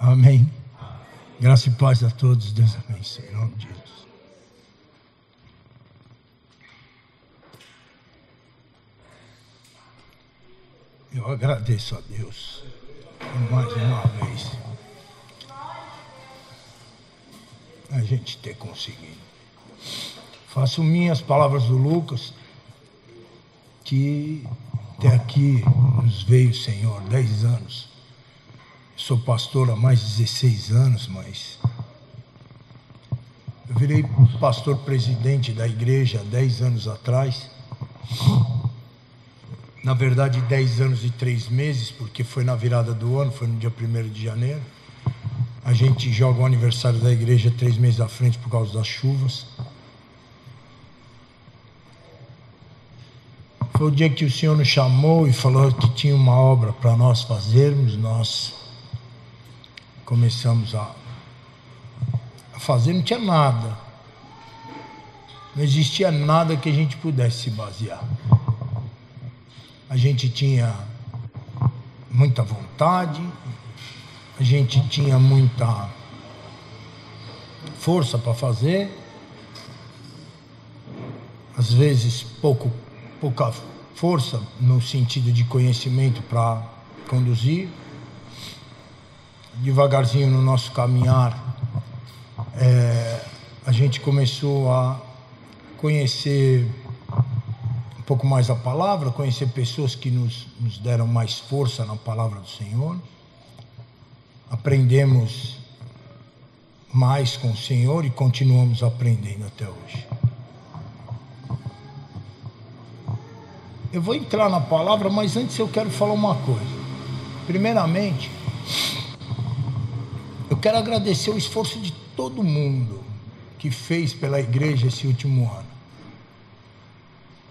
Amém. Graça e paz a todos. Deus abençoe. Em nome de Jesus. Eu agradeço a Deus por mais uma vez a gente ter conseguido. Faço minhas palavras do Lucas, que até aqui nos veio o Senhor 10 anos. Sou pastor há mais de 16 anos, mas eu virei pastor presidente da igreja há 10 anos atrás. Na verdade, 10 anos e 3 meses, porque foi na virada do ano, foi no dia 1º de janeiro. A gente joga o aniversário da igreja 3 meses à frente por causa das chuvas. Foi o dia que o Senhor nos chamou e falou que tinha uma obra para nós fazermos. Nós começamos a fazer, não tinha nada. Não existia nada que a gente pudesse se basear. A gente tinha muita vontade, a gente tinha muita força para fazer, às vezes pouca força no sentido de conhecimento para conduzir. Devagarzinho no nosso caminhar, a gente começou a conhecer um pouco mais a palavra, conhecer pessoas que nos deram mais força na palavra do Senhor. Aprendemos mais com o Senhor e continuamos aprendendo até hoje. Eu vou entrar na palavra, mas antes eu quero falar uma coisa. Primeiramente, eu quero agradecer o esforço de todo mundo que fez pela igreja esse último ano.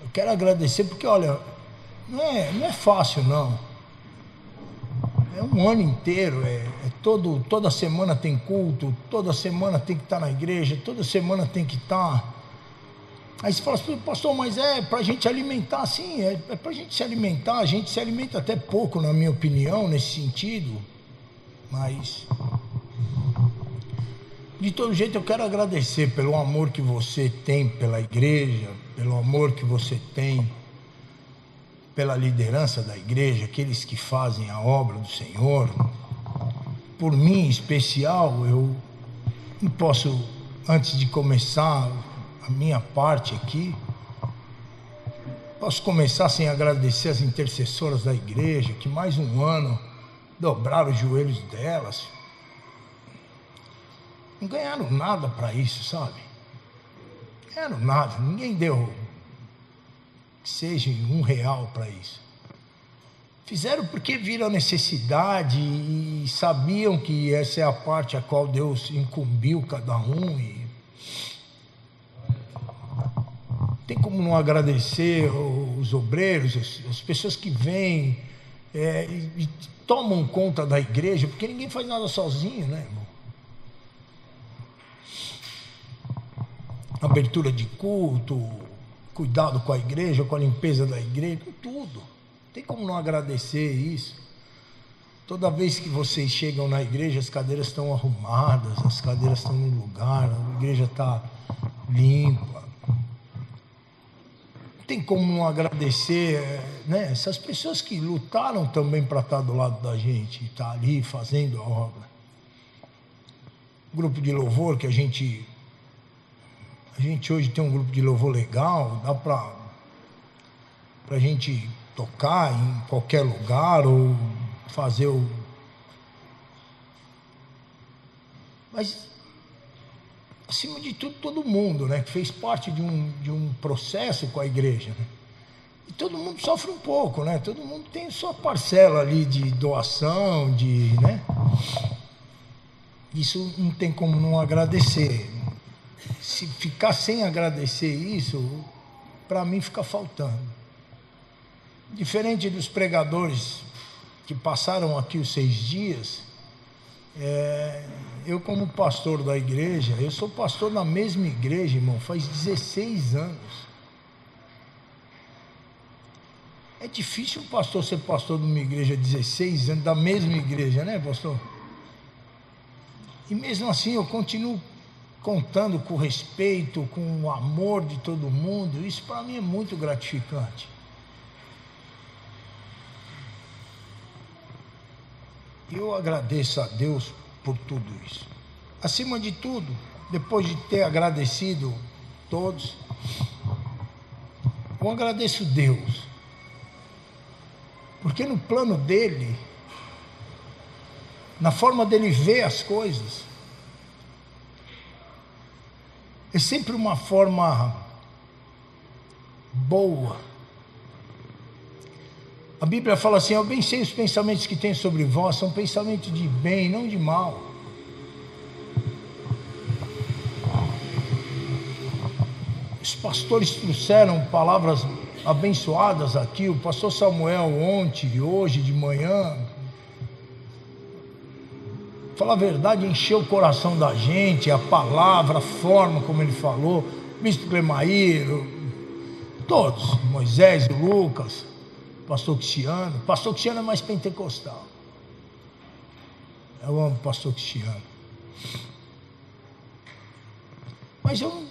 Eu quero agradecer porque, olha, não é fácil não. É um ano inteiro, toda semana tem culto, toda semana tem que estar na igreja, toda semana tem que estar. Aí você fala assim, pastor, mas é para a gente alimentar, sim, é para a gente se alimentar. A gente se alimenta até pouco, na minha opinião, nesse sentido, mas de todo jeito eu quero agradecer pelo amor que você tem pela igreja, pelo amor que você tem pela liderança da igreja, aqueles que fazem a obra do Senhor. Por mim, em especial, eu não posso, antes de começar a minha parte aqui, posso começar sem agradecer as intercessoras da igreja, que mais um ano dobraram os joelhos delas. Não ganharam nada para isso, sabe? Não ganharam nada, ninguém deu que seja R$1 para isso. Fizeram porque viram a necessidade e sabiam que essa é a parte a qual Deus incumbiu cada um. E tem como não agradecer os obreiros, as pessoas que vêm e tomam conta da igreja, porque ninguém faz nada sozinho, né, irmão? Abertura de culto, cuidado com a igreja, com a limpeza da igreja, com tudo. Tem como não agradecer isso? Toda vez que vocês chegam na igreja, as cadeiras estão arrumadas, as cadeiras estão no lugar, a igreja está limpa. Tem como não agradecer, né? Essas pessoas que lutaram também para estar do lado da gente, estar ali fazendo a obra. Grupo de louvor que a gente hoje tem um grupo de louvor legal, dá para a gente tocar em qualquer lugar ou fazer o... Mas, acima de tudo, todo mundo, né, que fez parte de um processo com a igreja, né? E todo mundo sofre um pouco, né? Todo mundo tem sua parcela ali de doação, né? Isso não tem como não agradecer. Se ficar sem agradecer isso, para mim fica faltando. Diferente dos pregadores que passaram aqui os 6 dias, eu como pastor da igreja, eu sou pastor na mesma igreja, irmão, faz 16 anos. É difícil um pastor ser pastor de uma igreja há 16 anos, da mesma igreja, né, pastor? E mesmo assim eu continuo contando com o respeito, com o amor de todo mundo. Isso para mim é muito gratificante. Eu agradeço a Deus por tudo isso. Acima de tudo, depois de ter agradecido todos, eu agradeço Deus, porque no plano dele, na forma dele ver as coisas, é sempre uma forma boa. A Bíblia fala assim: eu bem sei os pensamentos que tenho sobre vós, são pensamentos de bem, não de mal. Os pastores trouxeram palavras abençoadas aqui, o pastor Samuel ontem, hoje de manhã. Falar a verdade, encheu o coração da gente, a palavra, a forma como ele falou, o bispo Clemair, todos, Moisés, o Lucas, o pastor Cristiano é mais pentecostal. Eu amo o pastor Cristiano. Mas eu não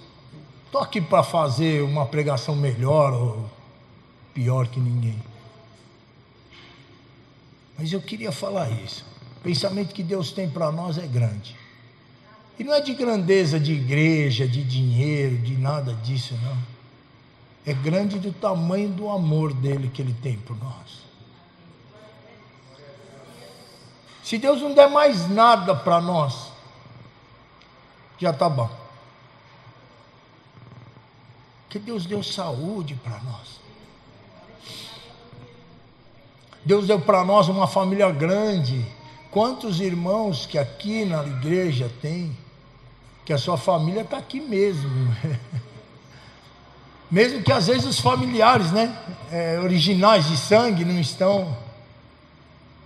estou aqui para fazer uma pregação melhor ou pior que ninguém. Mas eu queria falar isso. O pensamento que Deus tem para nós é grande. E não é de grandeza de igreja, de dinheiro, de nada disso, não. É grande do tamanho do amor dele que ele tem por nós. Se Deus não der mais nada para nós, já está bom. Porque Deus deu saúde para nós. Deus deu para nós uma família grande. Quantos irmãos que aqui na igreja tem, que a sua família está aqui mesmo. Mesmo que às vezes os familiares, originais de sangue não estão,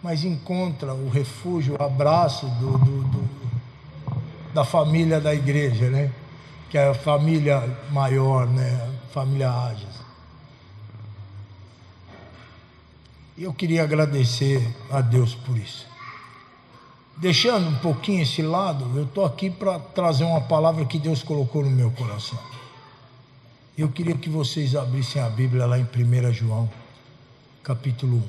mas encontra o refúgio, o abraço da família da igreja, que é a família maior, a família Ágias. E eu queria agradecer a Deus por isso. Deixando um pouquinho esse lado, eu estou aqui para trazer uma palavra que Deus colocou no meu coração. Eu queria que vocês abrissem a Bíblia lá em 1 João, capítulo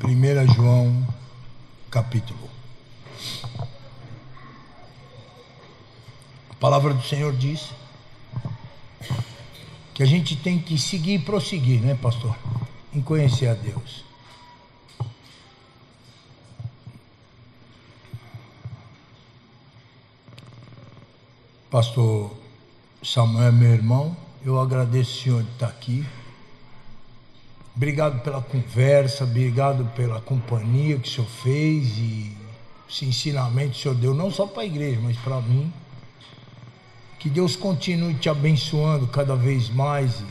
1. 1 João, capítulo. A palavra do Senhor diz que a gente tem que seguir e prosseguir, pastor? Em conhecer a Deus. Pastor Samuel, meu irmão, eu agradeço o senhor de estar aqui. Obrigado pela conversa, obrigado pela companhia que o senhor fez e esse ensinamento que o senhor deu, não só para a igreja, mas para mim. Que Deus continue te abençoando cada vez mais e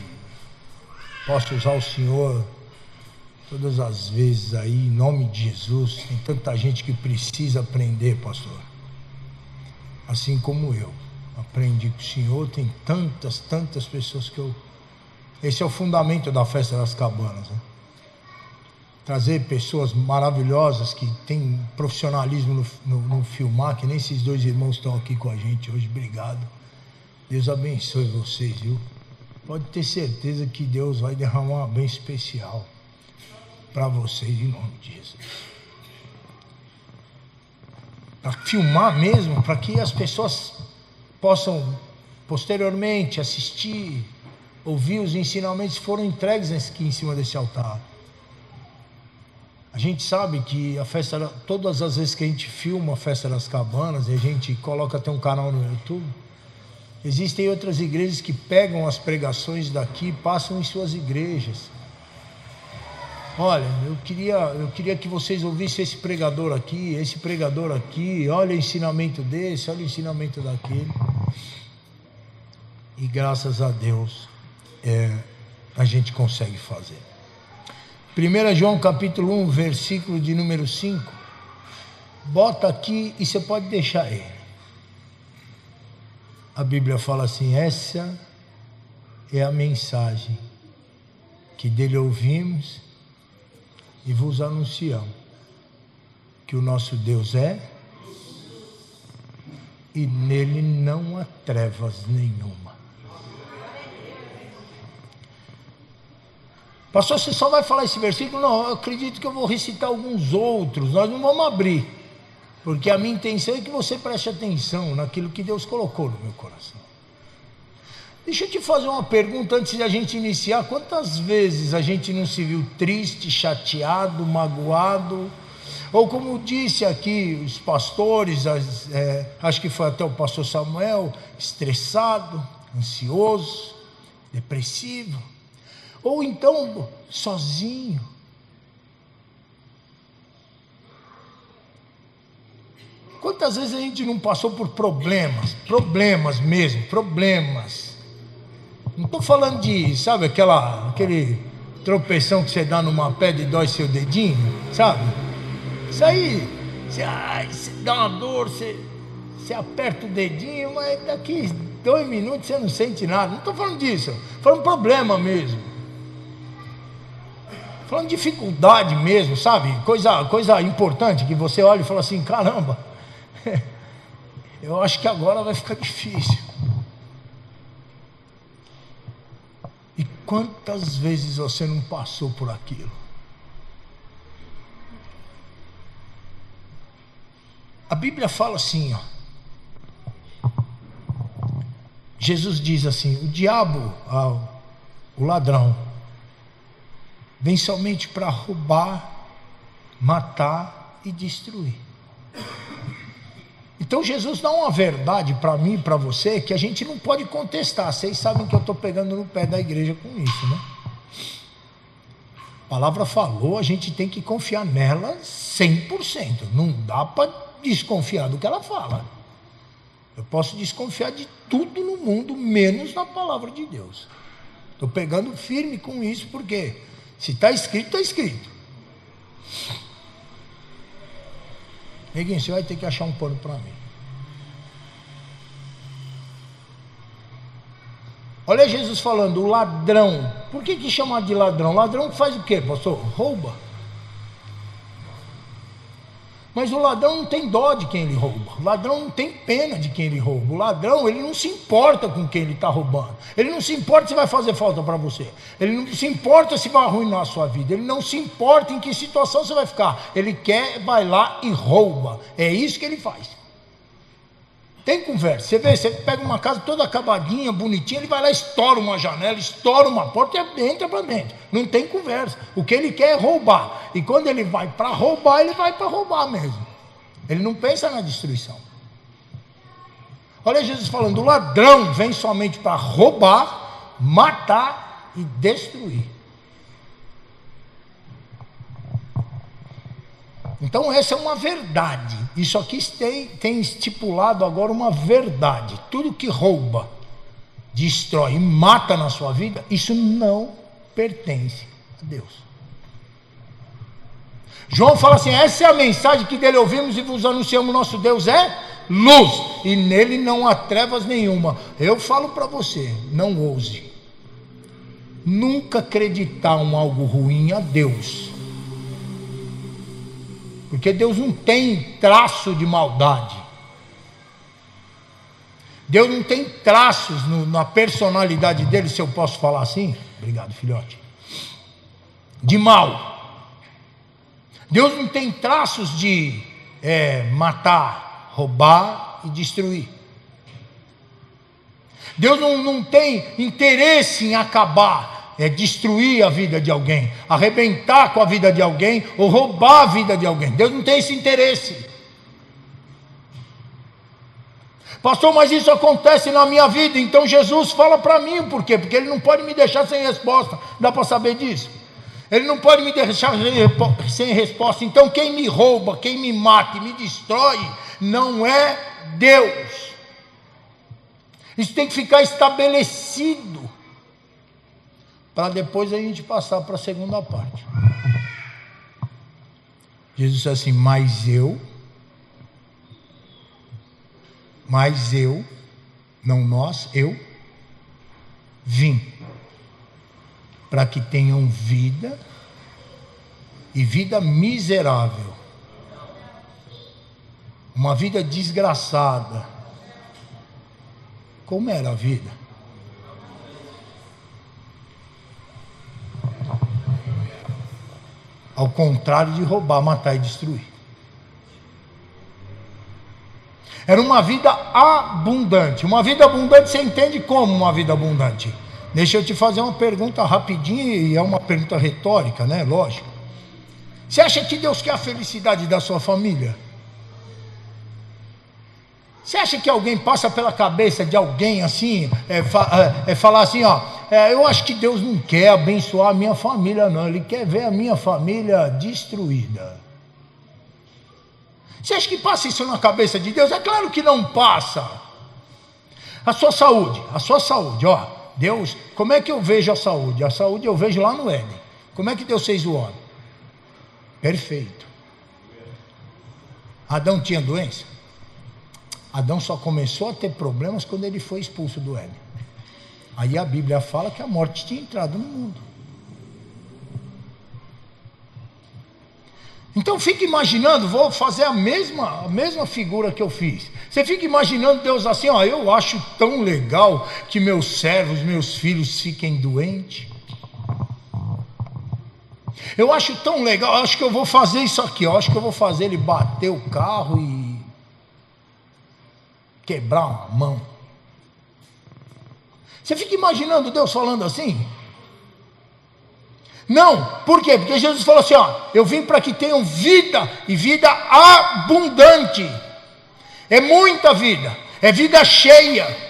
possa usar o senhor todas as vezes aí, em nome de Jesus. Tem tanta gente que precisa aprender, pastor. Assim como eu aprendi com o senhor, tem tantas pessoas que eu... Esse é o fundamento da Festa das Cabanas, Trazer pessoas maravilhosas que têm profissionalismo no filmar, que nem esses dois irmãos estão aqui com a gente hoje. Obrigado. Deus abençoe vocês, viu? Pode ter certeza que Deus vai derramar uma bênção especial para vocês, em nome de Jesus. Para filmar mesmo, para que as pessoas possam posteriormente assistir, ouvir os ensinamentos que foram entregues aqui em cima desse altar. A gente sabe que a festa, todas as vezes que a gente filma a Festa das Cabanas, e a gente coloca até um canal no YouTube, existem outras igrejas que pegam as pregações daqui e passam em suas igrejas. Olha, eu queria que vocês ouvissem esse pregador aqui, olha o ensinamento desse, olha o ensinamento daquele. E graças a Deus, a gente consegue fazer. 1 João capítulo 1, versículo de número 5, bota aqui e você pode deixar ele. A Bíblia fala assim: essa é a mensagem que dele ouvimos e vos anunciamos, que o nosso Deus é, e nele não há trevas nenhuma. Pastor, você só vai falar esse versículo? Não, eu acredito que eu vou recitar alguns outros, nós não vamos abrir, porque a minha intenção é que você preste atenção naquilo que Deus colocou no meu coração. Deixa eu te fazer uma pergunta antes de a gente iniciar: quantas vezes a gente não se viu triste, chateado, magoado, ou como disse aqui os pastores, acho que foi até o pastor Samuel, estressado, ansioso, depressivo, ou então sozinho? Quantas vezes a gente não passou por problemas mesmo, problemas. Não estou falando de, sabe, aquele tropeção que você dá numa pedra e dói seu dedinho, sabe? Isso aí, você dá uma dor, você aperta o dedinho, mas daqui 2 minutos você não sente nada. Não estou falando disso, estou falando problema mesmo. Falando de dificuldade mesmo, sabe? Coisa importante que você olha e fala assim: caramba, eu acho que agora vai ficar difícil. E quantas vezes você não passou por aquilo? A Bíblia fala assim, ó. Jesus diz assim: o diabo, o ladrão, vem somente para roubar, matar e destruir. Então Jesus dá uma verdade para mim e para você que a gente não pode contestar. Vocês sabem que eu estou pegando no pé da igreja com isso, né? A palavra falou, a gente tem que confiar nela 100%. Não dá para desconfiar do que ela fala. Eu posso desconfiar de tudo no mundo, menos na palavra de Deus. Estou pegando firme com isso, porque se está escrito, está escrito. Neguinho, você vai ter que achar um pano para mim. Olha Jesus falando, o ladrão. Por que chama de ladrão? Ladrão faz o quê, pastor? Rouba. Mas o ladrão não tem dó de quem ele rouba. O ladrão não tem pena de quem ele rouba. O ladrão, ele não se importa com quem ele está roubando. Ele não se importa se vai fazer falta para você. Ele não se importa se vai arruinar a sua vida. Ele não se importa em que situação você vai ficar. Ele quer, vai lá e rouba. É isso que ele faz. Tem conversa. Você vê, você pega uma casa toda acabadinha, bonitinha, ele vai lá, estoura uma janela, estoura uma porta e entra para dentro. Não tem conversa. O que ele quer é roubar. E quando ele vai para roubar, ele vai para roubar mesmo. Ele não pensa na destruição. Olha Jesus falando, o ladrão vem somente para roubar, matar e destruir. Então essa é uma verdade. Isso aqui tem estipulado agora uma verdade. Tudo que rouba, destrói e mata na sua vida, isso não pertence a Deus. João fala assim, essa é a mensagem que dele ouvimos e vos anunciamos, nosso Deus é luz, e nele não há trevas nenhuma. Eu falo para você, não ouse nunca acreditar em algo ruim a Deus. Porque Deus não tem traço de maldade. Deus não tem traços na personalidade dele, se eu posso falar assim. Obrigado, filhote. De mal. Deus não tem traços de matar, roubar e destruir. Deus não tem interesse em acabar, destruir a vida de alguém, arrebentar com a vida de alguém, ou roubar a vida de alguém. Deus não tem esse interesse. Pastor, mas isso acontece na minha vida, então Jesus fala para mim, por quê? Porque Ele não pode me deixar sem resposta. Dá para saber disso? Ele não pode me deixar sem resposta. Então quem me rouba, quem me mata e me destrói, não é Deus. Isso tem que ficar estabelecido, para depois a gente passar para a segunda parte. Jesus disse assim, mas eu Mas eu, não nós, eu vim para que tenham vida e vida miserável. Uma vida desgraçada. Como era a vida? Ao contrário de roubar, matar e destruir. Era uma vida abundante. Uma vida abundante, você entende como uma vida abundante? Deixa eu te fazer uma pergunta rapidinha, e é uma pergunta retórica, né? Lógico. Você acha que Deus quer a felicidade da sua família? Você acha que alguém passa pela cabeça de alguém assim, falar assim, eu acho que Deus não quer abençoar a minha família, não. Ele quer ver a minha família destruída. Você acha que passa isso na cabeça de Deus? É claro que não passa. A sua saúde, Deus, como é que eu vejo a saúde? A saúde eu vejo lá no Éden. Como é que Deus fez o homem? Perfeito. Adão tinha doença? Adão só começou a ter problemas quando ele foi expulso do Éden. Aí a Bíblia fala que a morte tinha entrado no mundo. Então fica imaginando, vou fazer a mesma figura que eu fiz. Você fica imaginando Deus assim, eu acho tão legal que meus servos, meus filhos fiquem doentes. Eu acho tão legal, acho que eu vou fazer isso aqui, acho que eu vou fazer ele bater o carro e quebrar uma mão. Você fica imaginando Deus falando assim? Não, por quê? Porque Jesus falou assim, eu vim para que tenham vida, e vida abundante. É muita vida, é vida cheia.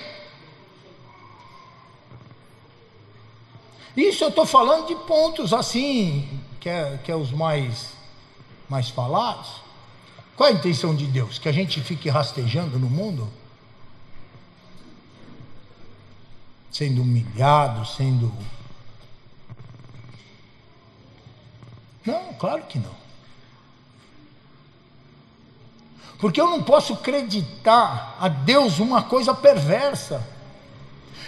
Isso eu estou falando de pontos assim, que é os mais falados. Qual é a intenção de Deus? Que a gente fique rastejando no mundo? Sendo humilhado, sendo... Não, claro que não. Porque eu não posso acreditar a Deus uma coisa perversa.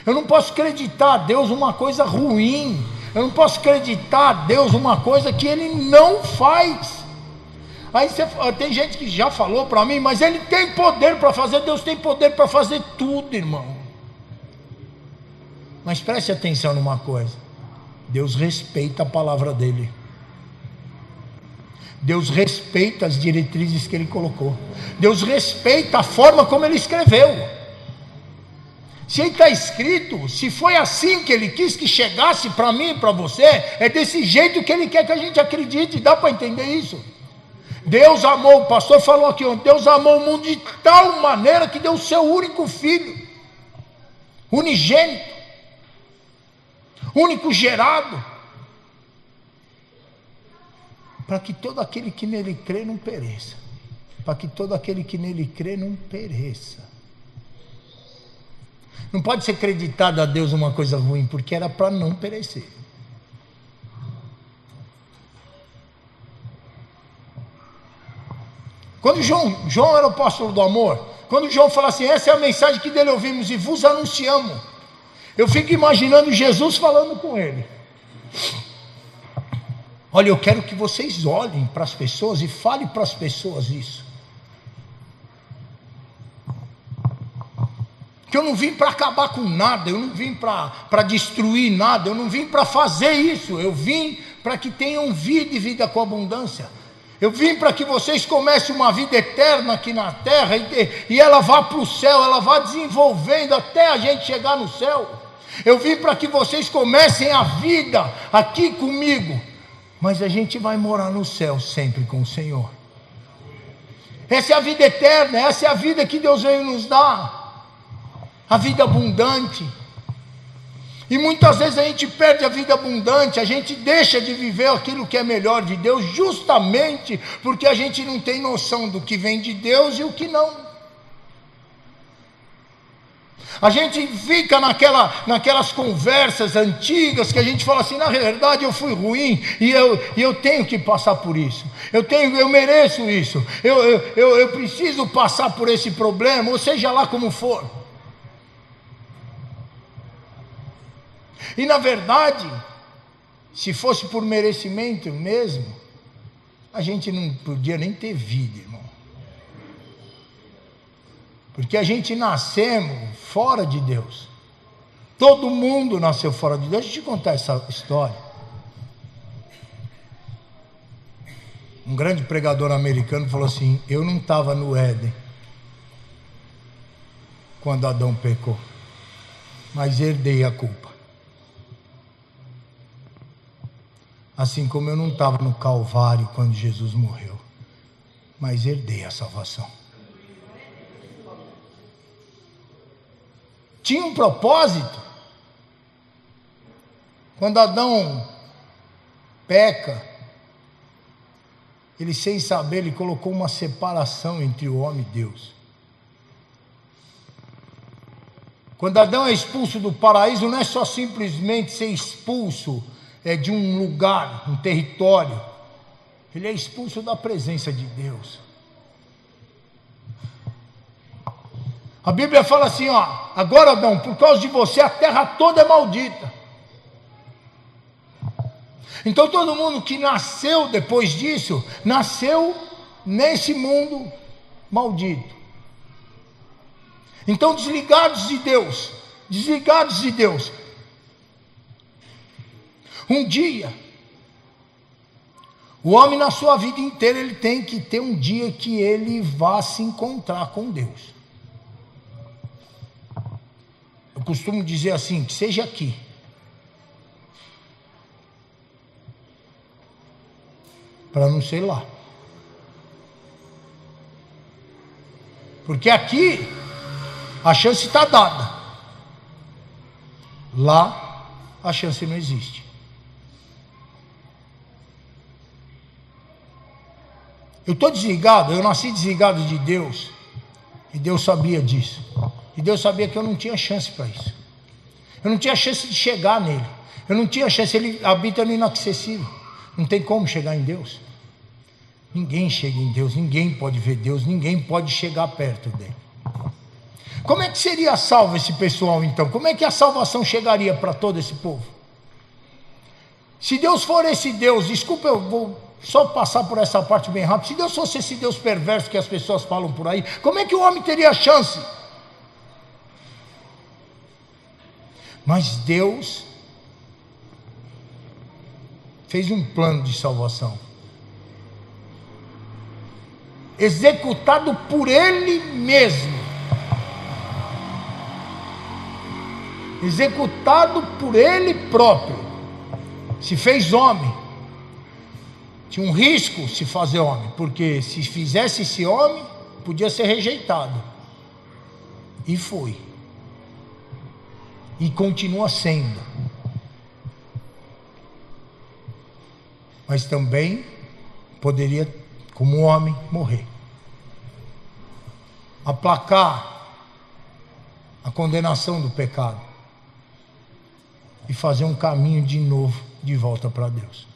Eu não posso acreditar a Deus uma coisa ruim. Eu não posso acreditar a Deus uma coisa que Ele não faz. Aí tem gente que já falou para mim, mas Ele tem poder para fazer, Deus tem poder para fazer tudo, irmão. Mas preste atenção numa coisa. Deus respeita a palavra dEle. Deus respeita as diretrizes que Ele colocou. Deus respeita a forma como Ele escreveu. Se está escrito, se foi assim que Ele quis que chegasse para mim e para você, é desse jeito que Ele quer que a gente acredite. Dá para entender isso? Deus amou, o pastor falou aqui, Deus amou o mundo de tal maneira que deu o seu único filho, unigênito, único gerado, para que todo aquele que nele crê não pereça. Para que todo aquele que nele crê não pereça. Não pode ser acreditado a Deus uma coisa ruim, porque era para não perecer. Quando João era o apóstolo do amor, quando João fala assim, essa é a mensagem que dele ouvimos e vos anunciamos, eu fico imaginando Jesus falando com ele. Olha, eu quero que vocês olhem para as pessoas e falem para as pessoas isso. Que eu não vim para acabar com nada, eu não vim para destruir nada, eu não vim para fazer isso, eu vim para que tenham vida e vida com abundância. Eu vim para que vocês comecem uma vida eterna aqui na terra e ela vá para o céu, ela vá desenvolvendo até a gente chegar no céu. Eu vim para que vocês comecem a vida aqui comigo. Mas a gente vai morar no céu sempre com o Senhor. Essa é a vida eterna, essa é a vida que Deus veio nos dar. A vida abundante. E muitas vezes a gente perde a vida abundante, a gente deixa de viver aquilo que é melhor de Deus, justamente porque a gente não tem noção do que vem de Deus e o que não. A gente fica naquelas conversas antigas que a gente fala assim, na verdade eu fui ruim e eu tenho que passar por isso. Eu mereço isso. Eu preciso passar por esse problema, ou seja lá como for. E na verdade, se fosse por merecimento mesmo, a gente não podia nem ter vida, irmão. Porque a gente nascemos fora de Deus. Todo mundo nasceu fora de Deus. Deixa eu te contar essa história. Um grande pregador americano falou assim: eu não estava no Éden quando Adão pecou, mas herdei a culpa. Assim como eu não estava no Calvário quando Jesus morreu, mas herdei a salvação. Tinha um propósito. Quando Adão peca, ele, sem saber, ele colocou uma separação entre o homem e Deus. Quando Adão é expulso do paraíso, não é só simplesmente ser expulso de um lugar, um território. Ele é expulso da presença de Deus. A Bíblia fala assim, ó: agora, Adão, por causa de você a terra toda é maldita. Então todo mundo que nasceu depois disso, nasceu nesse mundo maldito. Então desligados de Deus. Um dia, o homem na sua vida inteira, ele tem que ter um dia que ele vá se encontrar com Deus. Eu costumo dizer assim, que seja aqui. Para não ser lá. Porque aqui, a chance está dada. Lá, a chance não existe. Eu estou desligado, eu nasci desligado de Deus. E Deus sabia disso. E Deus sabia que eu não tinha chance para isso. Eu não tinha chance de chegar nele. Eu não tinha chance, ele habita no inacessível. Não tem como chegar em Deus. Ninguém chega em Deus, ninguém pode ver Deus, ninguém pode chegar perto dele. Como é que seria salvo esse pessoal então? Como é que a salvação chegaria para todo esse povo? Se Deus for esse Deus, desculpa, eu vou só passar por essa parte bem rápido. Se Deus fosse esse Deus perverso que as pessoas falam por aí, como é que o homem teria chance? Mas Deus fez um plano de salvação, executado por Ele mesmo, executado por Ele próprio. Se fez homem. Tinha um risco se fazer homem, porque se fizesse esse homem, podia ser rejeitado. E foi. E continua sendo. Mas também poderia, como homem, morrer. Aplacar a condenação do pecado. E fazer um caminho de novo, de volta para Deus.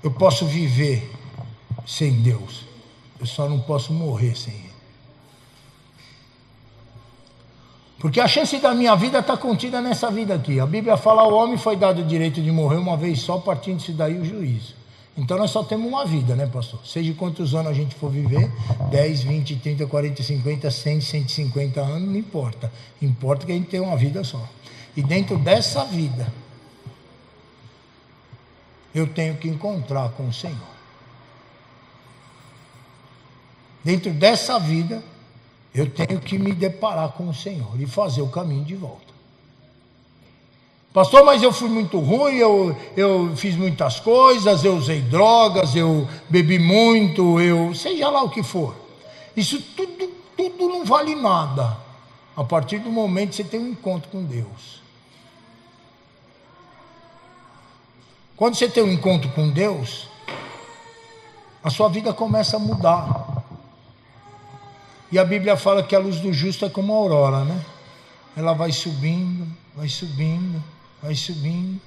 Eu posso viver sem Deus. Eu só não posso morrer sem Ele. Porque a chance da minha vida está contida nessa vida aqui. A Bíblia fala: ao homem foi dado o direito de morrer uma vez só, partindo-se daí o juízo. Então nós só temos uma vida, né, pastor? Seja quantos anos a gente for viver, 10, 20, 30, 40, 50, 100, 150 anos, não importa. Importa que a gente tenha uma vida só. E dentro dessa vida, eu tenho que encontrar com o Senhor. Dentro dessa vida, eu tenho que me deparar com o Senhor e fazer o caminho de volta. Pastor, mas eu fui muito ruim, eu fiz muitas coisas, eu usei drogas, eu bebi muito, seja lá o que for. Isso tudo não vale nada, a partir do momento que você tem um encontro com Deus. Quando você tem um encontro com Deus, a sua vida começa a mudar. E a Bíblia fala que a luz do justo é como a aurora, né? Ela vai subindo, vai subindo, vai subindo.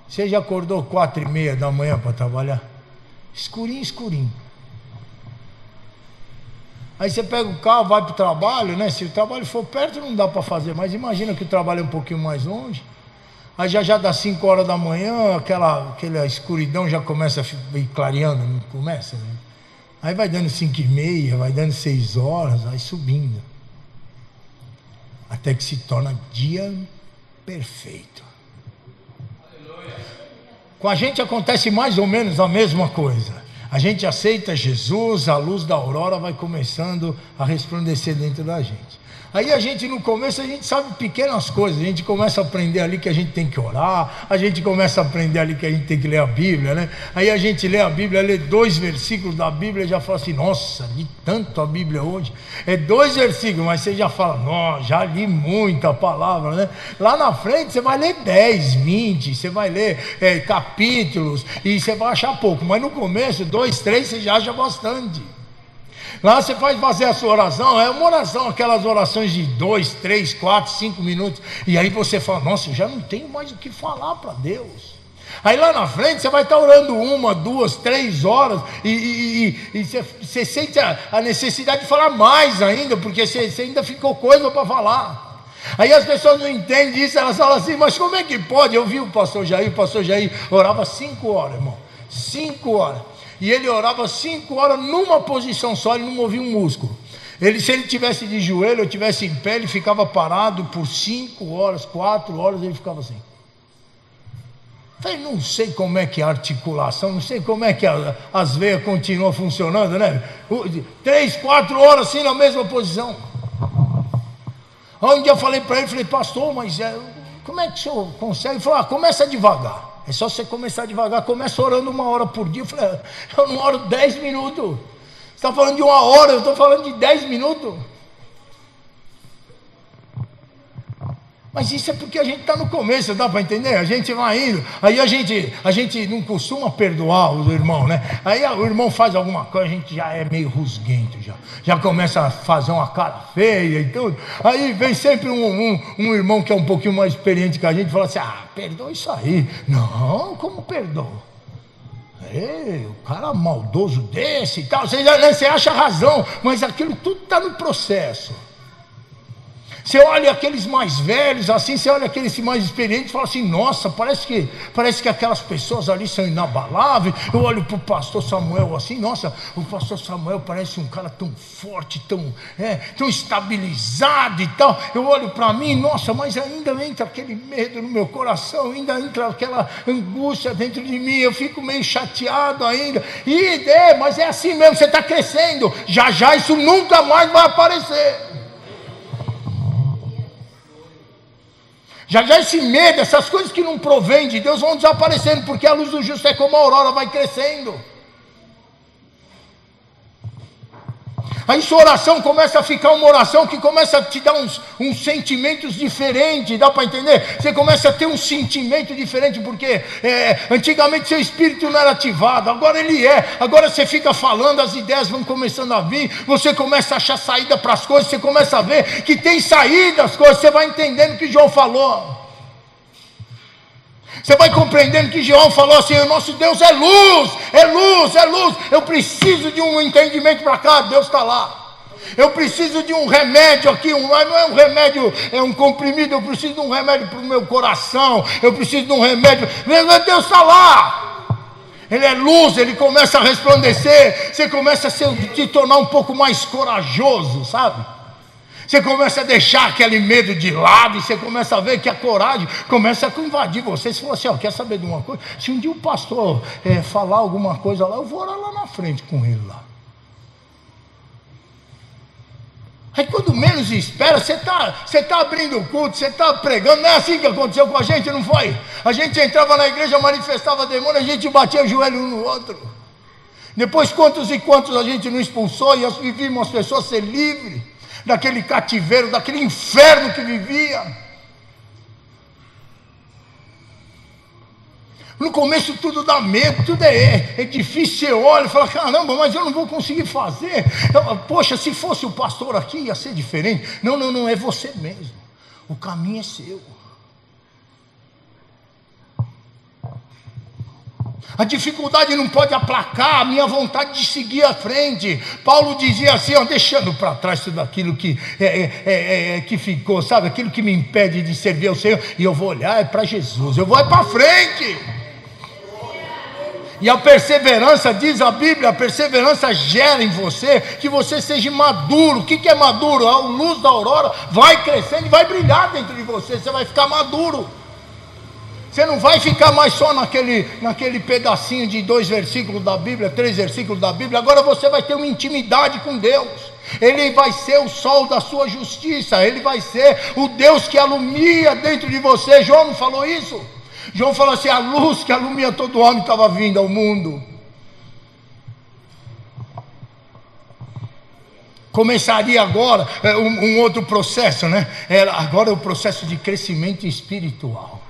Você já acordou 4:30 da manhã para trabalhar? Escurinho, escurinho. Aí você pega o carro, vai para o trabalho, né? Se o trabalho for perto não dá para fazer, mas imagina que o trabalho é um pouquinho mais longe. Aí já dá 5 horas da manhã, aquela escuridão já começa a ir clareando, não começa, né? Aí vai dando 5:30, vai dando 6 horas, vai subindo. Até que se torna dia perfeito. Com a gente acontece mais ou menos a mesma coisa. A gente aceita Jesus, a luz da aurora vai começando a resplandecer dentro da gente. Aí a gente, no começo, a gente sabe pequenas coisas, a gente começa a aprender ali que a gente tem que orar, a gente começa a aprender ali que a gente tem que ler a Bíblia, né? Aí a gente lê a Bíblia, lê 2 versículos da Bíblia e já fala assim, nossa, li tanto a Bíblia hoje. É 2 versículos, mas você já fala, nossa, já li muita palavra, né? Lá na frente você vai ler 10, 20, você vai ler capítulos e você vai achar pouco, mas no começo, 2, 3, você já acha bastante. Lá você faz fazer a sua oração, é uma oração, aquelas orações de 2, 3, 4, 5 minutos, e aí você fala, nossa, eu já não tenho mais o que falar para Deus. Aí lá na frente você vai estar orando 1, 2, 3 horas, e você sente a necessidade de falar mais ainda, porque você ainda ficou coisa para falar. Aí as pessoas não entendem isso, elas falam assim, mas como é que pode? Eu vi o pastor Jair orava 5 horas, irmão, 5 horas. E ele orava 5 horas numa posição só, ele não movia um músculo. Se ele tivesse de joelho, ou tivesse em pé, ele ficava parado por 5 horas, 4 horas, ele ficava assim. Falei, não sei como é que a articulação, não sei como é que as veias continuam funcionando, né? 3, 4 horas assim na mesma posição. Aí um dia eu falei para ele, falei, pastor, mas como é que o senhor consegue? Ele falou, começa devagar. É só você começar devagar, começa orando 1 hora por dia. Eu falei, eu não oro 10 minutos. Você está falando de 1 hora, eu estou falando de 10 minutos. Mas isso é porque a gente está no começo, dá para entender? A gente vai indo, aí a gente não costuma perdoar o irmão, né? Aí o irmão faz alguma coisa, a gente já é meio rusguento, já começa a fazer uma cara feia e tudo. Aí vem sempre um irmão que é um pouquinho mais experiente que a gente e fala assim, perdoa isso aí. Não, como perdoa? O cara maldoso desse e tal, você acha razão, mas aquilo tudo está no processo. Você olha aqueles mais velhos, assim, você olha aqueles mais experientes e fala assim, nossa, parece que aquelas pessoas ali são inabaláveis. Eu olho para o pastor Samuel assim, nossa, o pastor Samuel parece um cara tão forte, tão estabilizado e tal. Eu olho para mim, nossa, mas ainda entra aquele medo no meu coração, ainda entra aquela angústia dentro de mim, eu fico meio chateado ainda. Mas é assim mesmo, você está crescendo, já isso nunca mais vai aparecer. Já esse medo, essas coisas que não provêm de Deus vão desaparecendo, porque a luz do justo é como a aurora, vai crescendo. Aí sua oração começa a ficar uma oração que começa a te dar uns sentimentos diferentes, dá para entender? Você começa a ter um sentimento diferente, porque antigamente seu espírito não era ativado, agora ele é. Agora você fica falando, as ideias vão começando a vir, você começa a achar saída para as coisas, você começa a ver que tem saída as coisas, você vai entendendo o que João falou. Você vai compreendendo que João falou assim, o nosso Deus é luz, é luz, é luz. Eu preciso de um entendimento para cá, Deus está lá. Eu preciso de um remédio aqui, não é um remédio, é um comprimido, eu preciso de um remédio para o meu coração, eu preciso de um remédio, Deus está lá. Ele é luz, ele começa a resplandecer, você começa a se tornar um pouco mais corajoso, sabe? Você começa a deixar aquele medo de lado, e você começa a ver que a coragem começa a invadir você. Você fala assim, quer saber de uma coisa? Se um dia o pastor falar alguma coisa lá, eu vou orar lá na frente com ele lá. Aí quando menos espera, você tá abrindo o culto, você está pregando, não é assim que aconteceu com a gente, não foi? A gente entrava na igreja, manifestava demônio, a gente batia o joelho um no outro. Depois quantos e quantos a gente não expulsou, e vimos as pessoas ser livres daquele cativeiro, daquele inferno que vivia. No começo tudo dá medo, tudo é difícil, você olha e fala, caramba, mas eu não vou conseguir fazer. Poxa, se fosse o pastor aqui ia ser diferente. Não, não, não, é você mesmo. O caminho é seu. A dificuldade não pode aplacar a minha vontade de seguir à frente. Paulo dizia assim, ó, deixando para trás tudo aquilo que ficou, sabe? Aquilo que me impede de servir ao Senhor. E eu vou olhar para Jesus, eu vou para frente. E a perseverança, diz a Bíblia, a perseverança gera em você que você seja maduro. O que é maduro? A luz da aurora vai crescendo e vai brilhar dentro de você. Você vai ficar maduro. Você não vai ficar mais só naquele pedacinho de 2 versículos da Bíblia, 3 versículos da Bíblia. Agora você vai ter uma intimidade com Deus. Ele vai ser o sol da sua justiça. Ele vai ser o Deus que alumia dentro de você. João não falou isso? João falou assim, a luz que alumia todo homem estava vindo ao mundo. Começaria agora um outro processo, né? Agora é o processo de crescimento espiritual.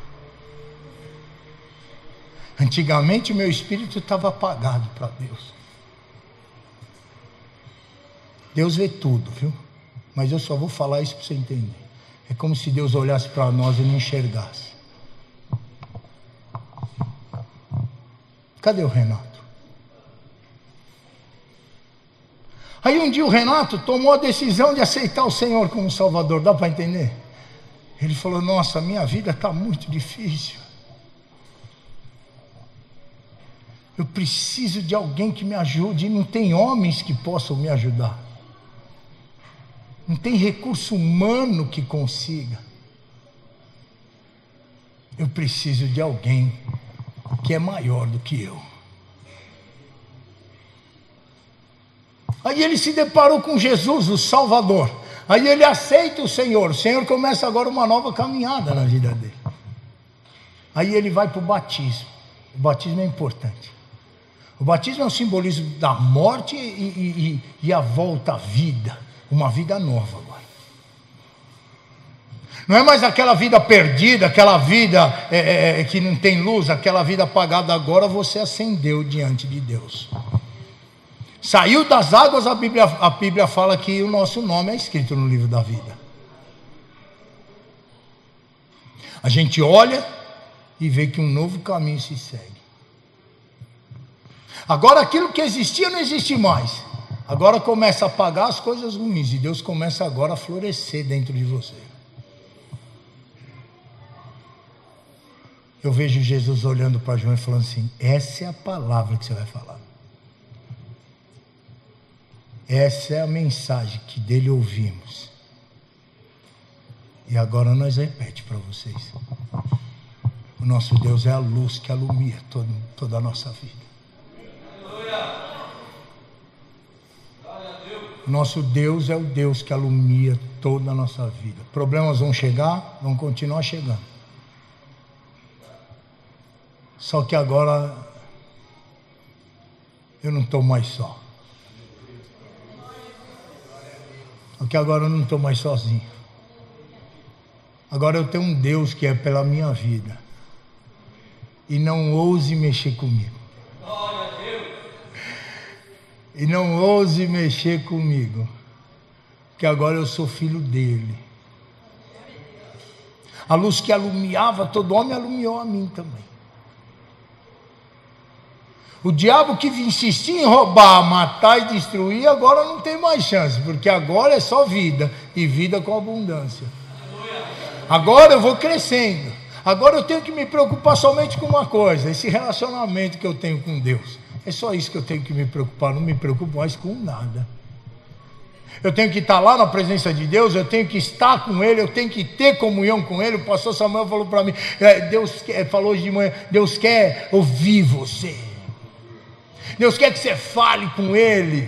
Antigamente o meu espírito estava apagado para Deus. Deus vê tudo, viu? Mas eu só vou falar isso para você entender. É como se Deus olhasse para nós e não enxergasse. Cadê o Renato? Aí um dia o Renato tomou a decisão de aceitar o Senhor como Salvador. Dá para entender? Ele falou, nossa, minha vida está muito difícil. Eu preciso de alguém que me ajude. E não tem homens que possam me ajudar. Não tem recurso humano que consiga. Eu preciso de alguém que é maior do que eu. Aí ele se deparou com Jesus, o Salvador. Aí ele aceita o Senhor. O Senhor começa agora uma nova caminhada na vida dele. Aí ele vai para o batismo. O batismo é importante. O batismo é um simbolismo da morte e a volta à vida. Uma vida nova agora. Não é mais aquela vida perdida, aquela vida que não tem luz, aquela vida apagada. Agora você ascendeu diante de Deus. Saiu das águas, a Bíblia fala que o nosso nome é escrito no livro da vida. A gente olha e vê que um novo caminho se segue. Agora aquilo que existia não existe mais. Agora começa a apagar as coisas ruins e Deus começa agora a florescer dentro de você. Eu vejo Jesus olhando para João e falando assim, essa é a palavra que você vai falar. Essa é a mensagem que dele ouvimos. E agora nós repete para vocês. O nosso Deus é a luz que alumia toda a nossa vida. O nosso Deus é o Deus que alumia toda a nossa vida. Problemas vão chegar, vão continuar chegando. Só que agora eu não estou mais só. Porque agora eu não estou mais sozinho. Agora eu tenho um Deus que é pela minha vida. E não ouse mexer comigo. E não ouse mexer comigo. Porque agora eu sou filho dele. A luz que alumiava todo homem, alumiou a mim também. O diabo que insistia em roubar, matar e destruir, agora não tem mais chance, porque agora é só vida, e vida com abundância. Agora eu vou crescendo. Agora eu tenho que me preocupar somente com uma coisa, esse relacionamento que eu tenho com Deus. É só isso que eu tenho que me preocupar, não me preocupo mais com nada. Eu tenho que estar lá na presença de Deus, eu tenho que estar com Ele, eu tenho que ter comunhão com Ele. O pastor Samuel falou para mim, falou hoje de manhã, Deus quer ouvir você. Deus quer que você fale com Ele.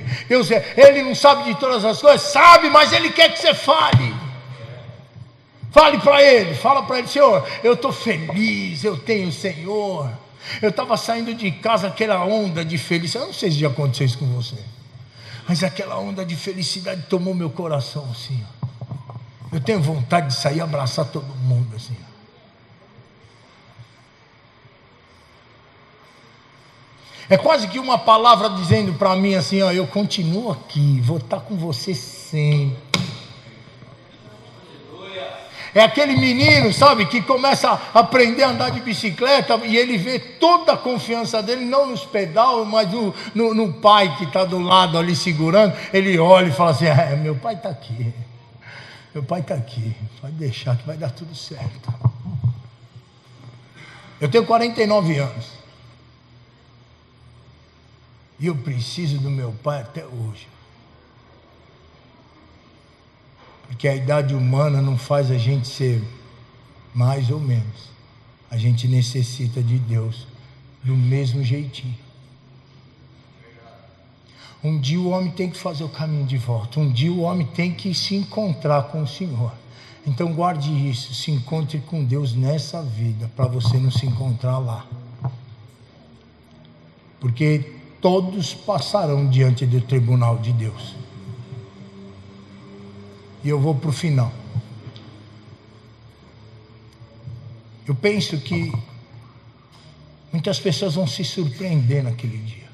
Ele não sabe de todas as coisas, sabe, mas Ele quer que você fale. Fale para Ele, fala para Ele, Senhor, eu estou feliz, eu tenho o Senhor. Eu estava saindo de casa, aquela onda de felicidade, eu não sei se já aconteceu isso com você, mas aquela onda de felicidade tomou meu coração assim, ó. Eu tenho vontade de sair e abraçar todo mundo assim, ó. É quase que uma palavra dizendo para mim assim, ó, eu continuo aqui, vou estar com você sempre. É aquele menino, sabe, que começa a aprender a andar de bicicleta e ele vê toda a confiança dele, não nos pedal, mas no pai que está do lado ali segurando. Ele olha e fala assim, meu pai está aqui, meu pai está aqui, pode deixar que vai dar tudo certo. Eu tenho 49 anos e eu preciso do meu pai até hoje. Porque a idade humana não faz a gente ser mais ou menos. A gente necessita de Deus do mesmo jeitinho. Um dia o homem tem que fazer o caminho de volta. Um dia o homem tem que se encontrar com o Senhor. Então guarde isso, se encontre com Deus nessa vida, para você não se encontrar lá. Porque todos passarão diante do tribunal de Deus. E eu vou para o final. Eu penso que muitas pessoas vão se surpreender naquele dia.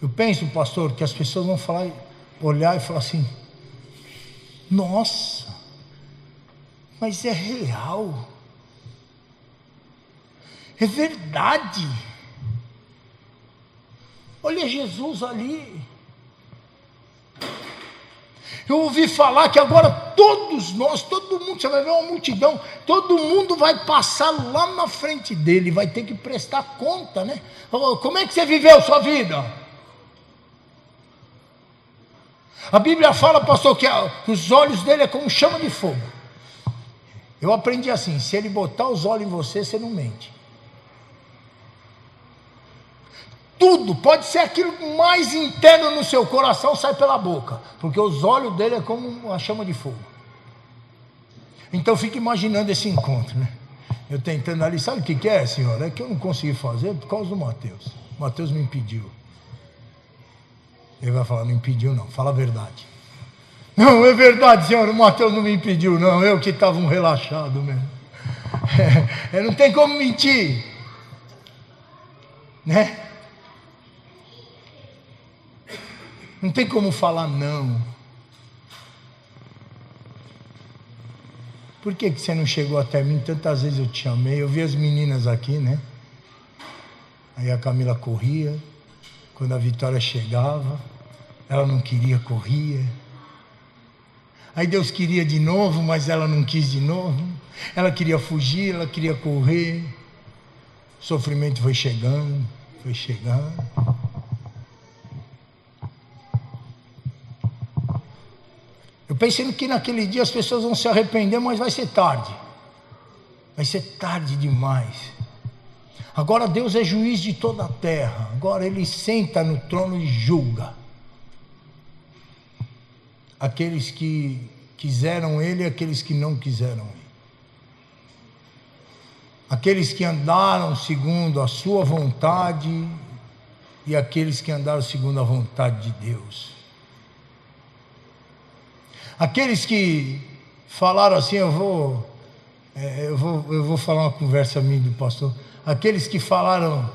Eu penso, pastor, que as pessoas vão falar, olhar e falar assim, nossa, mas é real, é verdade. Olha Jesus ali. Eu ouvi falar que agora todos nós, todo mundo, você vai ver uma multidão, todo mundo vai passar lá na frente dele, vai ter que prestar conta, né? Como é que você viveu sua vida? A Bíblia fala, pastor, que os olhos dele é como chama de fogo. Eu aprendi assim, se ele botar os olhos em você, você não mente. Tudo, pode ser aquilo mais interno no seu coração, sai pela boca, porque os olhos dele é como uma chama de fogo. Então fica imaginando esse encontro, né? Eu tentando ali, sabe o que é, senhor? É que eu não consegui fazer por causa do Mateus. O Mateus me impediu. Ele vai falar, não impediu não, fala a verdade. Não, é verdade, senhor, o Mateus não me impediu não, eu que estava um relaxado mesmo. Não tem como mentir, né? Não tem como falar não. Por que você não chegou até mim? Tantas vezes eu te chamei. Eu vi as meninas aqui, né? Aí a Camila corria. Quando a Vitória chegava, ela não queria, corria. Aí Deus queria de novo, mas ela não quis de novo. Ela queria fugir, ela queria correr. O sofrimento foi chegando, foi chegando. Eu pensei que naquele dia as pessoas vão se arrepender, mas vai ser tarde. Vai ser tarde demais. Agora Deus é juiz de toda a terra. Agora Ele senta no trono e julga. Aqueles que quiseram Ele e aqueles que não quiseram Ele. Aqueles que andaram segundo a sua vontade e aqueles que andaram segundo a vontade de Deus. Aqueles que falaram assim, eu vou falar uma conversa minha do pastor. Aqueles que falaram,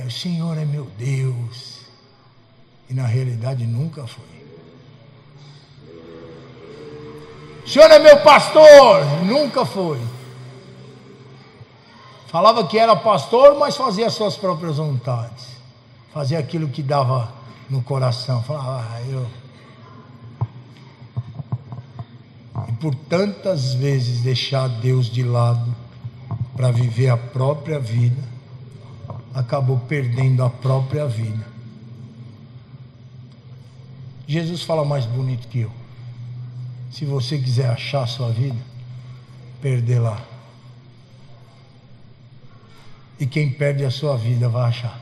o Senhor é meu Deus, e na realidade nunca foi. O Senhor é meu pastor, nunca foi. Falava que era pastor, mas fazia as suas próprias vontades. Fazia aquilo que dava no coração. Falava, E por tantas vezes deixar Deus de lado para viver a própria vida, acabou perdendo a própria vida. Jesus fala mais bonito que eu. Se você quiser achar a sua vida, perdê-la. E quem perde a sua vida vai achar.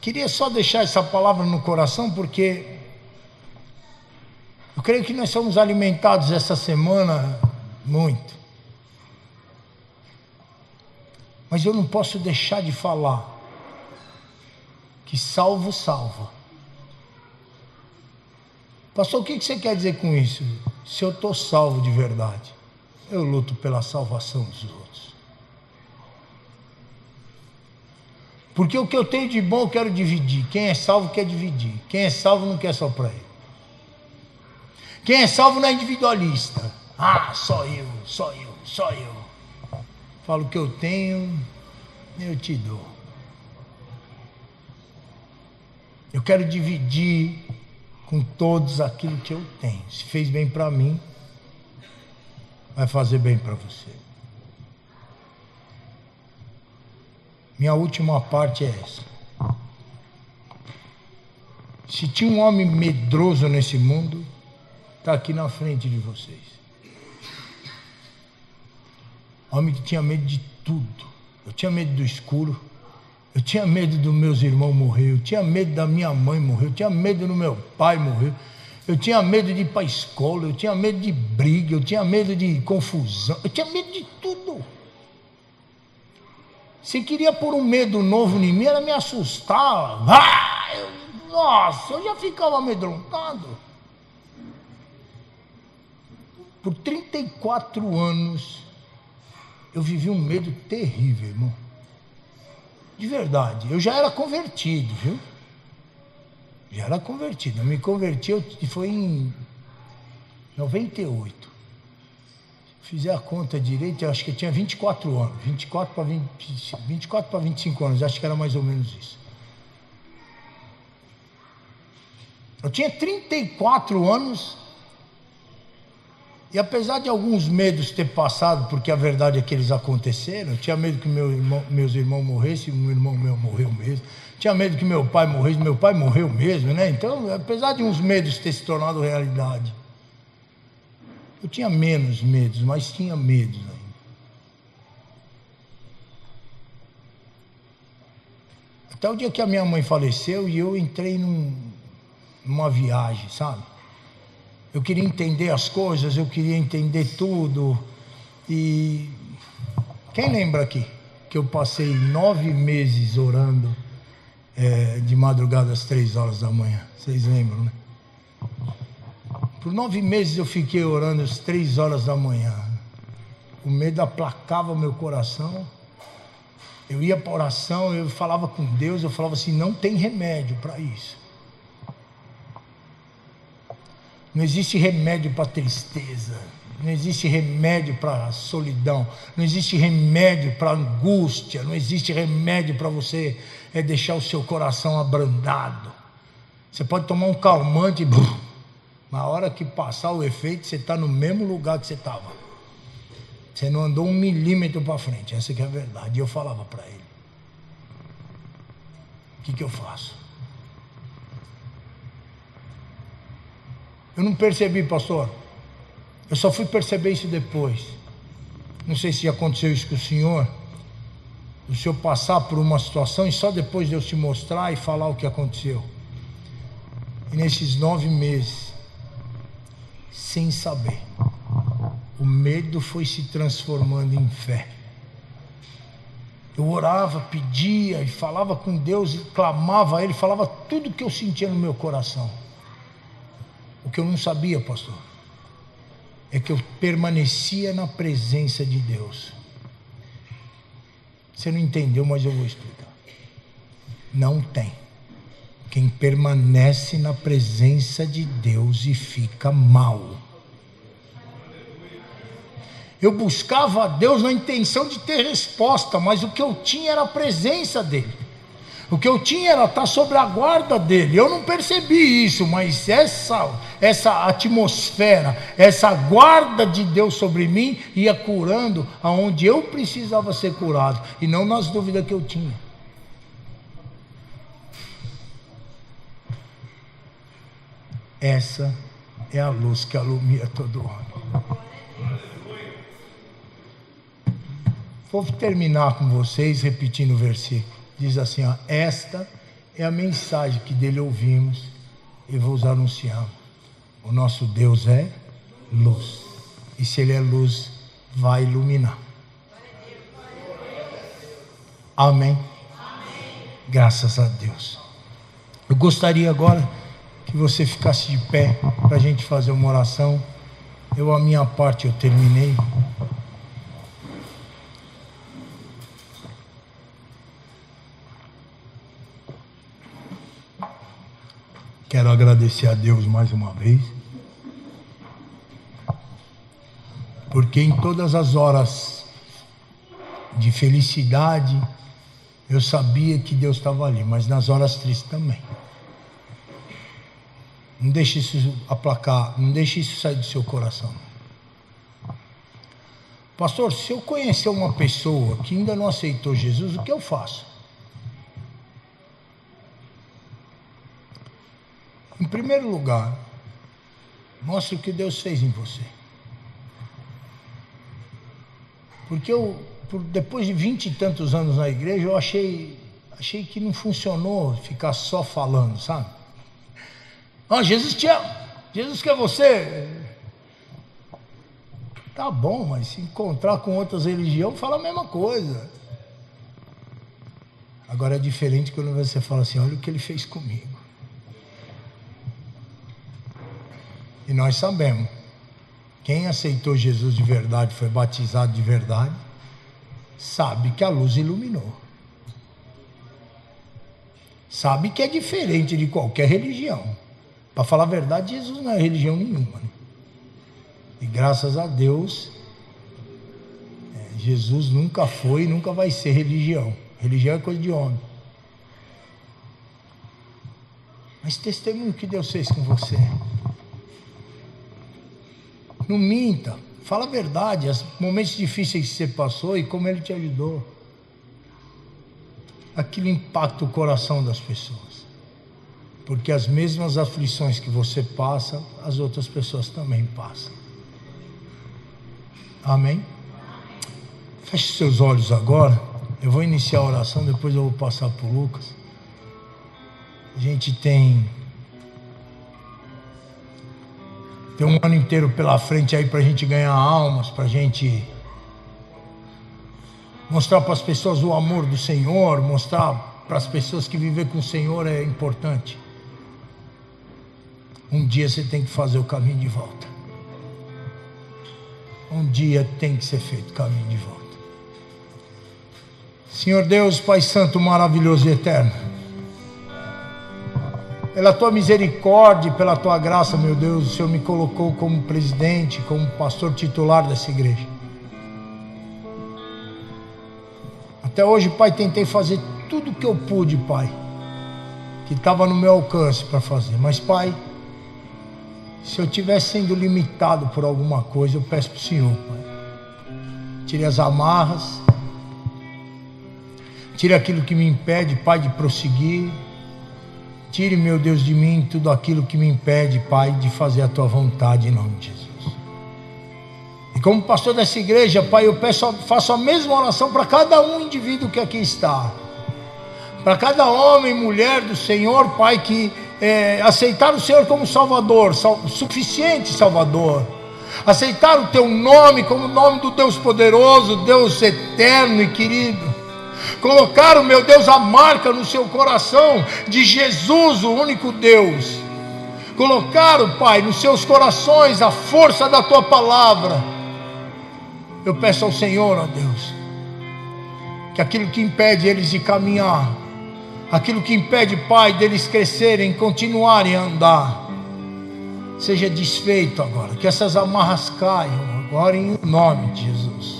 Queria só deixar essa palavra no coração, porque eu creio que nós somos alimentados essa semana muito. Mas eu não posso deixar de falar que salvo salva. Pastor, o que você quer dizer com isso? Se eu estou salvo de verdade. eu luto pela salvação dos outros. Porque o que eu tenho de bom eu quero dividir. Quem é salvo quer dividir. Quem é salvo não quer só para ele. Quem é salvo não é individualista. Ah, só eu, só eu, só eu. Falo o que eu tenho, eu te dou. Eu quero dividir com todos aquilo que eu tenho. Se fez bem para mim, vai fazer bem para você. Minha última parte é essa. Se tinha um homem medroso nesse mundo, está aqui na frente de vocês. Homem que tinha medo de tudo. Eu tinha medo do escuro. Eu tinha medo dos meus irmãos morrer. Eu tinha medo da minha mãe morrer. Eu tinha medo do meu pai morrer. Eu tinha medo de ir para a escola. Eu tinha medo de briga. Eu tinha medo de confusão. Eu tinha medo de tudo. Se queria pôr um medo novo em mim, ela me assustava. Nossa, eu já ficava amedrontado. Por 34 anos, eu vivi um medo terrível, irmão. De verdade. Eu já era convertido, viu? Já era convertido. Eu me converti, foi em 98. Fizer a conta direito, eu acho que eu tinha 24 anos. 24 para 25 anos, acho que era mais ou menos isso. Eu tinha 34 anos. E apesar de alguns medos ter passado, porque a verdade é que eles aconteceram, eu tinha medo que meus irmãos morressem, um irmão meu morreu mesmo. Tinha medo que meu pai morresse, meu pai morreu mesmo, né? Então, apesar de uns medos ter se tornado realidade, eu tinha menos medos, mas tinha medos ainda. Até o dia que a minha mãe faleceu e eu entrei numa viagem, sabe? Eu queria entender as coisas, eu queria entender tudo. E quem lembra aqui que eu passei 9 meses orando de madrugada às 3 horas da manhã? Vocês lembram, né? Por 9 meses eu fiquei orando às 3 horas da manhã. O medo aplacava meu coração. Eu ia para a oração, eu falava com Deus, eu falava assim, não tem remédio para isso. Não existe remédio para tristeza, não existe remédio para solidão, não existe remédio para angústia, não existe remédio para você deixar o seu coração abrandado. Você pode tomar um calmante, na hora que passar o efeito, você está no mesmo lugar que você estava. Você não andou 1 milímetro para frente, essa que é a verdade. E eu falava para ele, o que eu faço? Eu não percebi, pastor. Eu só fui perceber isso depois. Não sei se aconteceu isso com o senhor passar por uma situação e só depois de eu te mostrar e falar o que aconteceu. E nesses 9 meses, sem saber, o medo foi se transformando em fé. Eu orava, pedia e falava com Deus e clamava a Ele, falava tudo o que eu sentia no meu coração. O que eu não sabia, pastor, é que eu permanecia na presença de Deus. Você não entendeu, mas eu vou explicar. Não tem quem permanece na presença de Deus e fica mal. Eu buscava a Deus na intenção de ter resposta, mas o que eu tinha era a presença dEle. O que eu tinha era estar sobre a guarda dele. Eu não percebi isso, mas essa atmosfera, essa guarda de Deus sobre mim ia curando aonde eu precisava ser curado e não nas dúvidas que eu tinha. Essa é a luz que alumia todo homem. Vou terminar com vocês repetindo o versículo. Diz assim, ó, esta é a mensagem que dele ouvimos e vos anunciamos. O nosso Deus é luz. E se ele é luz, vai iluminar. Amém? Graças a Deus. Eu gostaria agora que você ficasse de pé para a gente fazer uma oração. A minha parte eu terminei. Quero agradecer a Deus mais uma vez, porque em todas as horas de felicidade eu sabia que Deus estava ali, mas nas horas tristes também. Não deixe isso aplacar, não deixe isso sair do seu coração. Pastor, se eu conhecer uma pessoa que ainda não aceitou Jesus, o que eu faço? Em primeiro lugar, mostre o que Deus fez em você. Porque depois de 20 e tantos anos na igreja, eu achei que não funcionou ficar só falando, sabe? Jesus te ama, Jesus quer você. Tá bom, mas se encontrar com outras religiões, fala a mesma coisa. Agora é diferente quando você fala assim, olha o que ele fez comigo. E nós sabemos, quem aceitou Jesus de verdade, foi batizado de verdade, sabe que a luz iluminou. Sabe que é diferente de qualquer religião. Para falar a verdade, Jesus não é religião nenhuma, né? E graças a Deus, Jesus nunca foi e nunca vai ser religião. Religião é coisa de homem. Mas testemunho que Deus fez com você. Não minta, fala a verdade, os momentos difíceis que você passou e como Ele te ajudou. Aquilo impacta o coração das pessoas. Porque as mesmas aflições que você passa, as outras pessoas também passam. Amém? Feche seus olhos agora. Eu vou iniciar a oração, depois eu vou passar para o Lucas. A gente tem um ano inteiro pela frente aí para a gente ganhar almas, para a gente mostrar para as pessoas o amor do Senhor, mostrar para as pessoas que viver com o Senhor é importante. Um dia você tem que fazer o caminho de volta. Um dia tem que ser feito o caminho de volta. Senhor Deus, Pai Santo, maravilhoso e eterno, pela Tua misericórdia e pela Tua graça, meu Deus, o Senhor me colocou como presidente, como pastor titular dessa igreja. Até hoje, Pai, tentei fazer tudo o que eu pude, Pai, que estava no meu alcance para fazer. Mas, Pai, se eu estiver sendo limitado por alguma coisa, eu peço para o Senhor, Pai, tire as amarras, tire aquilo que me impede, Pai, de prosseguir. Tire, meu Deus, de mim tudo aquilo que me impede, Pai, de fazer a Tua vontade, em nome de Jesus. E como pastor dessa igreja, Pai, eu faço a mesma oração para cada um indivíduo que aqui está. Para cada homem e mulher do Senhor, Pai, que aceitar o Senhor como Salvador, suficiente Salvador. Aceitar o Teu nome como o nome do Deus poderoso, Deus eterno e querido. Colocaram, meu Deus, a marca no seu coração de Jesus, o único Deus. Colocaram, Pai, nos seus corações a força da Tua palavra. Eu peço ao Senhor, ó Deus, que aquilo que impede eles de caminhar, aquilo que impede, Pai, deles crescerem, continuarem a andar, seja desfeito agora. Que essas amarras caiam agora em nome de Jesus.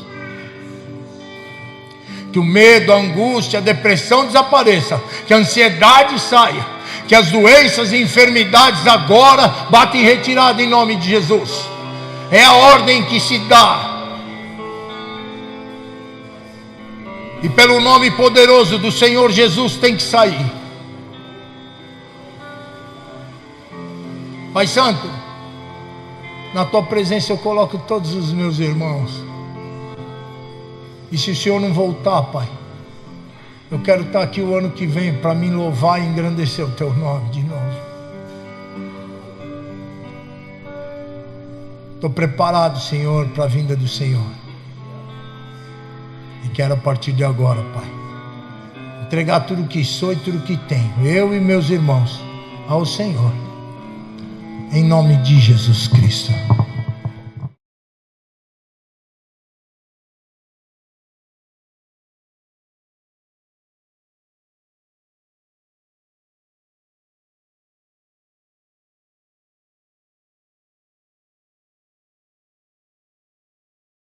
Que o medo, a angústia, a depressão desapareça, que a ansiedade saia, que as doenças e enfermidades agora batem em retirada em nome de Jesus. É a ordem que se dá. E pelo nome poderoso do Senhor Jesus tem que sair. Pai Santo, na Tua presença eu coloco todos os meus irmãos. E se o Senhor não voltar, Pai, eu quero estar aqui o ano que vem para me louvar e engrandecer o Teu nome de novo. Estou preparado, Senhor, para a vinda do Senhor. E quero a partir de agora, Pai, entregar tudo o que sou e tudo o que tenho, eu e meus irmãos, ao Senhor. Em nome de Jesus Cristo.